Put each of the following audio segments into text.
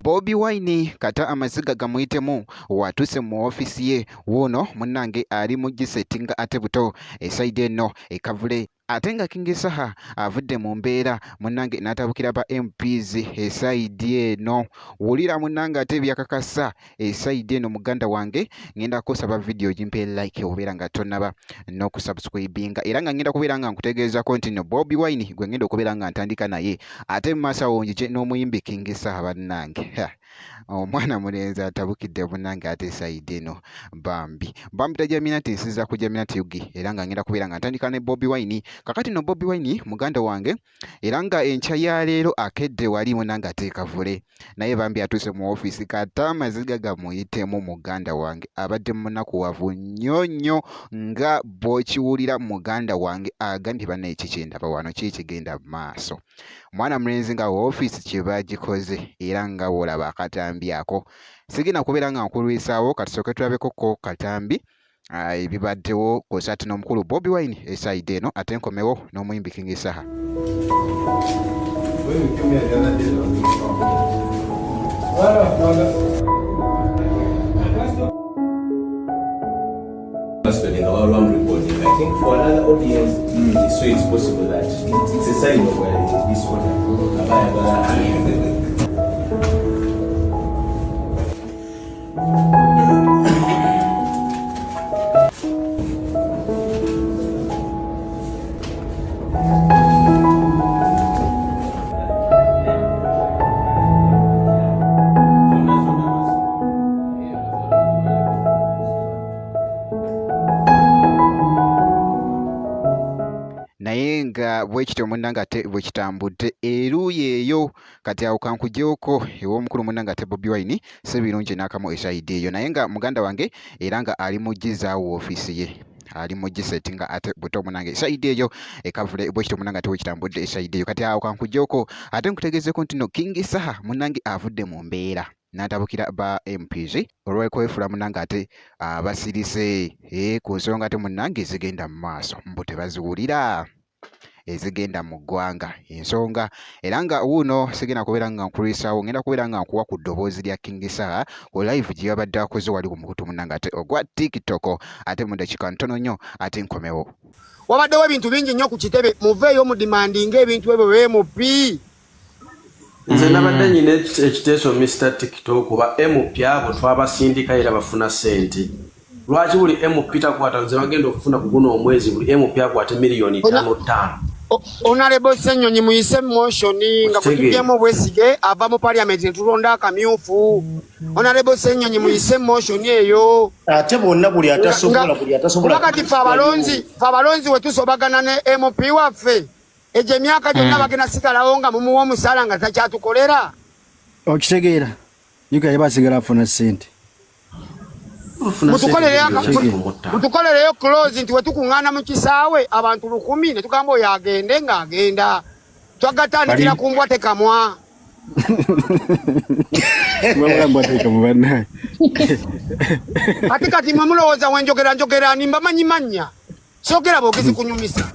Bobi Wine kata amaziga gamuyitemu watuse mu ofisi ye wuno munnange ali mu gisettinga ate buto eside eno ekavule ate nga King Saha avudde mu mbeera munnange n'atabukira ba MPs esaidi eno wulira munnange ate byakakasa esaidi eno muganda wange ngenda kusaba video jimpe like obeera nga tonaba n'okusubscribinga era nga ngenda kubeera nga nkutegeezako nti no Bobi Wine gwe ngenda okubeera nga ntandika naye ate mu maaso awo njije n'omuyimbi King Saha bannange omwana mulenzi atabukidde munnange ate esaidi eno bambi tajamina tesiza kujamina tiyugi era nga ngenda kubeera nga ntandika ne Bobi Wine kakati no Bobi Wine muganda wange era nga enkya ya leero akedde wali munnange ateekavule naye bambi atuuse mu office kata amaziga gamuyitemu muganda wange abadde munakuwavu nnyo nga bw'okiwulira muganda wange agambye bannaye kikyendaba wano kikigenda maaso mwana mulenzi nga office kye bagikoze era nga wolaba akatambi ako sigina kubeera nga nkulwisaawo katusooke tulabekoko katambi ebibaddewo kosati n'omukulu Bobi Wine esaide eno ate nkomewo n'omuyimbi King Saha. In our round reporting, I think for another audience, so it's possible that it's a sign of this order. naye nga bwekityo munnange ate bwekitambudde eruuyi eyo kati awo kankugyeko ew'omukulu munnange ate Bobi Wine si birungi n'akamu esaidi eyo naye nga muganda wange era nga ali mugizaawo ofiisi ye ali mugisettinga ate buto munnange esaidi eyo ekavule bwekityo munnange ate bwekitambudde esaidi eyo kati awo kankugyeko ate nkutegeezeko nti no King Saha munnange avudde mu mbeera n'atabukira ba MPs olw'okwefula munnange ate basirise ku nsonga ate munnange ezigenda mu maaso mbu tebaziwulira ezigenda mu ggwanga ensonga era nga wuuno sigenda kubeera nga nkulwisaawo ngenda kubeera nga nkuwa ku ddoboozi lya King Saha ku live gye yabadde akoze wali ku mukutu munnange ate ogwa TikTok ate mu dakiika ntono nnyo ate nkomewo wabaddewo ebintu bingi nnyo ku kitebe muveeyo mudimandinga ebintu ebyo b'MP nze nabadde nyina ekiteeso Mr. TikTok kuba MP abo twabasindika era bafuna ssente lwaki buli MP takwata nze bagenda okufuna ku guno omwezi buli MP akwate miliyoni 5 Honorable Ssenyonyi muyise motion nga kutubyemu obwesige ava mu parliament netulonda akamyufu Honorable Ssenyonyi muyise motion eyo ate bonna buli atasobola kati fa abalonzi wetusobagana ne MP waffe eje emyaka gyonna bagenda sigalawo nga mumuwa omusaala nga takyatukolera okitegeera yuka yabasigala afuna ssente mutukolereyo close nti wetukuŋŋaana mu kisaawe abantu 100 ne tugamba oyo agende ng'agenda twagatandikira ku mbwa tekamwa ate kati mwe mulowooza wenjogera nimba manyi mannya soogera boogezi kunyumisa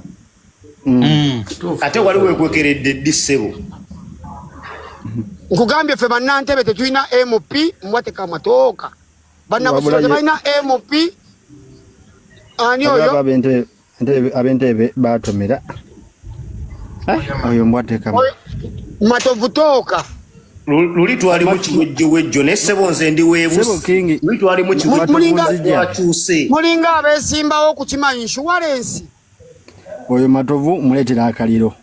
ate wali wekwekeredde ddi ssebo nkugambye ffe bannantebe tetulina MP mbwa tekamwatooka bannakusula tebalina MP ani oyo ab'entebe batomera oyo mbwateka matovu tooka luli twali mu kiwejjowejjo ne ssebo nze ndi weebusi luli twali mu kiwejjowejjo mulinga abeesimbawo okukima insurance oyo matovu muleetera akaliro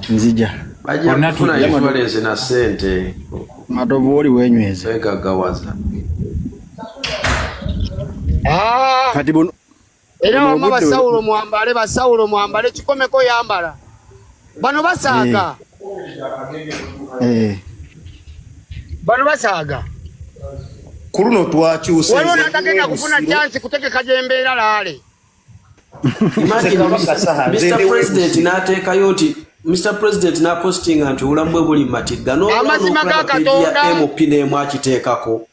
nzija bajja kufuna insurance na ssente matovu oli wenyweza wegaggawaza kati buno era wama basawulo mwambale kikomeko yambala bano basaaga bano basaaga ku luno twakyuse waliwo natagenda kufuna chansi kutegeka gyembeera laale Mr. President n'ateekayo nti Mr. President n'apostinga nti obulamu bwe buli matigga amazima ga Katonda MP n'emu akiteekako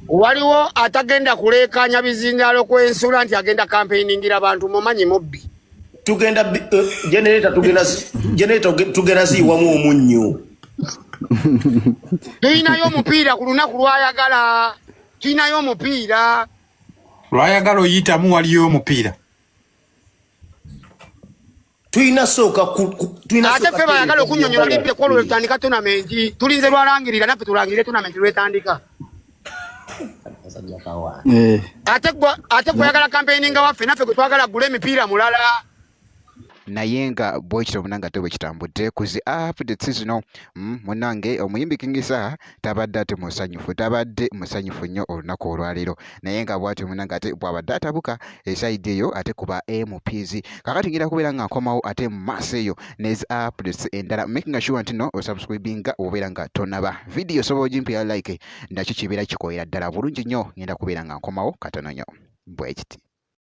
waliwo atagenda kuleekanya bizindaalo kw'ensula nti agenda campaigningira abantu mumanyi mubbi tugenda generator tugenda ziiwamu omunnyo Tulinayo omupiira ku lunaku lwayagala. Tulinayo omupiira. Lwayagala oyitamu waliyo omupiira. Tulina soka ate ffe bayagala okunnyonnyola lippe kwolwo lwetandika tonamenti. Tulinze lwalangirira naffe tulangirire tonamenti lwetandika. Ate gwe oyagala campaigninga waffe naffe gwe twagala gula emipiira mulala. naye nga bwekityo munange ate bwe kitambudde ku zi updates zino munange omuyimbi King Saha tabadde ate musanyufu nnyo olunaku olwaleero, naye nga bw'atyo munange ate bw'abadde atabuka esayidi eyo ate kuba MPs. Kakati ngira kubeera nga nkomawo ate mu maaso eyo nezi updates endala, making sure nti no osubscribinga obeera nga tonaba video sobola ogimpira like nakyo kibeera kikoera ddala bulungi nnyo. Ngenda kubeera nga nkomawo katono nnyo bwekiti.